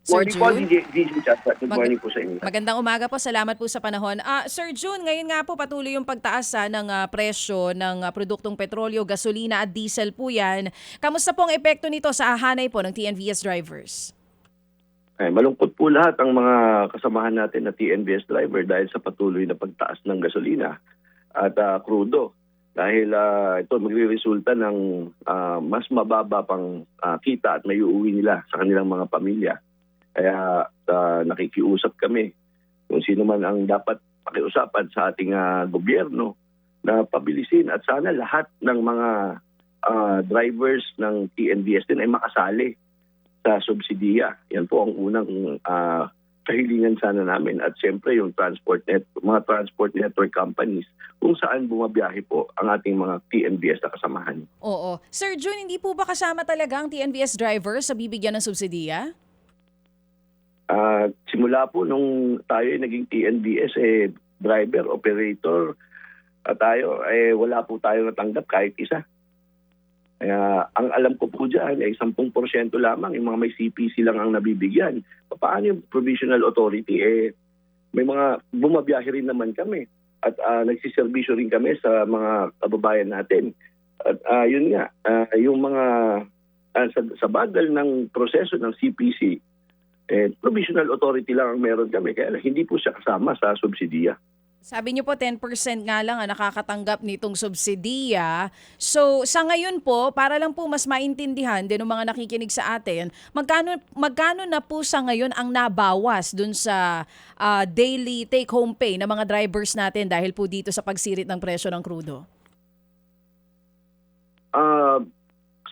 Sir Morning po, June? DJ Chatpat. Good Mag- morning po sa inyo. Magandang umaga po. Salamat po sa panahon. Sir June, ngayon nga po patuloy yung pagtaas ng presyo ng produktong petrolyo, gasolina at diesel po yan. Kamusta po ang epekto nito sa hanay po ng TNVS drivers? Malungkot po lahat ang mga kasamahan natin na TNVS driver dahil sa patuloy na pagtaas ng gasolina at krudo. Dahil ito magre-resulta ng mas mababa pang kita at may uuwi nila sa kanilang mga pamilya. Kaya nakikiusap kami kung sino man ang dapat pakiusapan sa ating gobyerno na pabilisin at sana lahat ng mga drivers ng TNVS din ay makasali sa subsidiya. Yan po ang unang kahilingan sana namin at siyempre yung mga transport network companies kung saan bumabiyahe po ang ating mga TNVS na kasamahan. Oo. Sir June, hindi po ba kasama talaga ang TNVS drivers sa bibigyan ng subsidiya? Simula po nung tayo naging TNVS, driver, operator, tayo, wala po tayo natanggap kahit isa. Kaya ang alam ko po dyan ay 10% lamang, yung mga may CPC lang ang nabibigyan. Paano yung provisional authority? May mga bumabiyahe rin naman kami at nagsiservisyo rin kami sa mga kababayan natin. At yun nga, yung mga sa bagal ng proseso ng CPC, provisional authority lang ang meron kami. Kaya hindi po siya kasama sa subsidiya. Sabi niyo po 10% nga lang ang nakakatanggap nitong subsidiya. So sa ngayon po, para lang po mas maintindihan din ng mga nakikinig sa atin, magkano na po sa ngayon ang nabawas dun sa daily take-home pay ng mga drivers natin dahil po dito sa pagsirit ng presyo ng krudo?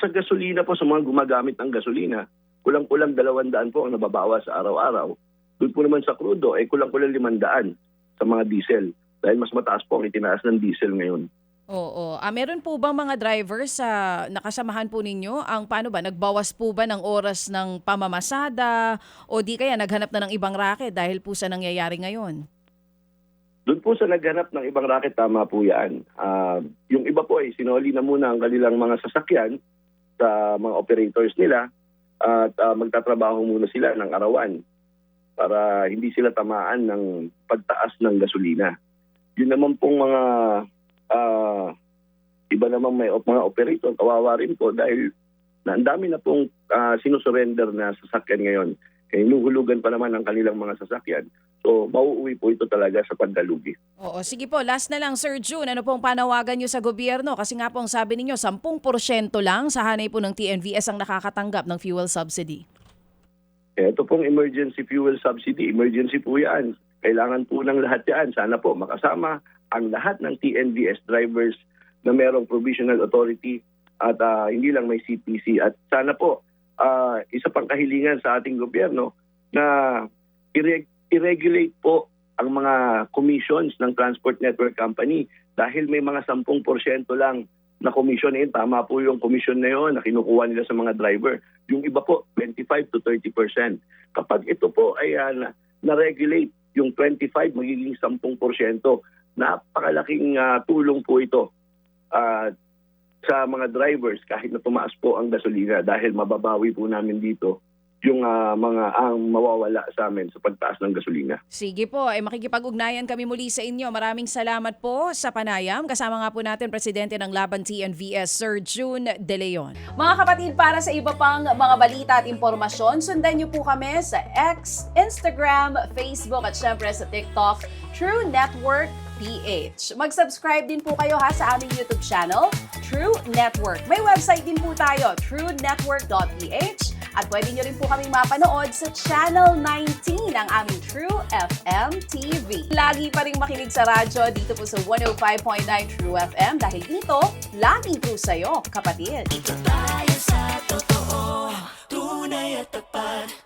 Sa gasolina po, sa mga gumagamit ng gasolina, kulang-kulang 200 po ang nababawas sa araw-araw. Doon po naman sa krudo, kulang-kulang 500 sa mga diesel. Dahil mas mataas po ang itinaas ng diesel ngayon. Oo. Meron po bang mga drivers sa nakasamahan po ninyo? Paano ba? Nagbawas po ba ng oras ng pamamasada? O di kaya naghanap na ng ibang racket dahil po sa nangyayari ngayon? Doon po sa naghanap ng ibang racket, tama po yan. Yung iba po sinoli na muna ang kanilang mga sasakyan sa mga operators nila at magtatrabaho muna sila ng arawan para hindi sila tamaan ng pagtaas ng gasolina. Yun naman pong mga iba namang may mga operator, kawawa rin po dahil ang dami na pong sinusurrender na sasakyan ngayon. Hinuhulugan pa naman ang kanilang mga sasakyan. So, mauuwi po ito talaga sa pagdalugi. Oo. Sige po, last na lang Sir June. Ano pong panawagan nyo sa gobyerno? Kasi nga po ang sabi ninyo, 10% lang sa hanay po ng TNVS ang nakakatanggap ng fuel subsidy. Ito pong emergency fuel subsidy, emergency po yan. Kailangan po ng lahat yan. Sana po makasama ang lahat ng TNVS drivers na merong provisional authority at hindi lang may CPC. At sana po, isa pang kahilingan sa ating gobyerno na i-regulate po ang mga commissions ng Transport Network Company dahil may mga 10% lang na commission tama po yung commission na yun na kinukuha nila sa mga driver. Yung iba po, 25 to 30%. Kapag ito po ay na-regulate, yung 25 magiging 10%, napakalaking tulong po ito sa mga drivers kahit na tumaas po ang gasolina dahil mababawi po namin dito yung mga ang mawawala sa amin sa pagtaas ng gasolina. Sige po, makikipag-ugnayan kami muli sa inyo. Maraming salamat po sa panayam. Kasama nga po natin Presidente ng Laban TNVS, Sir June De Leon. Mga kapatid, para sa iba pang mga balita at impormasyon, sundan niyo po kami sa X, Instagram, Facebook at syempre sa TikTok, True Network PH. Mag-subscribe din po kayo sa aming YouTube channel, True Network. May website din po tayo, truenetwork.ph. At pwede nyo rin po kaming mapanood sa Channel 19 ng aming True FM TV. Lagi pa rin makinig sa radyo dito po sa 105.9 True FM dahil dito, laging true sa'yo, kapatid. Dito tayo sa totoo, tunay at tapat.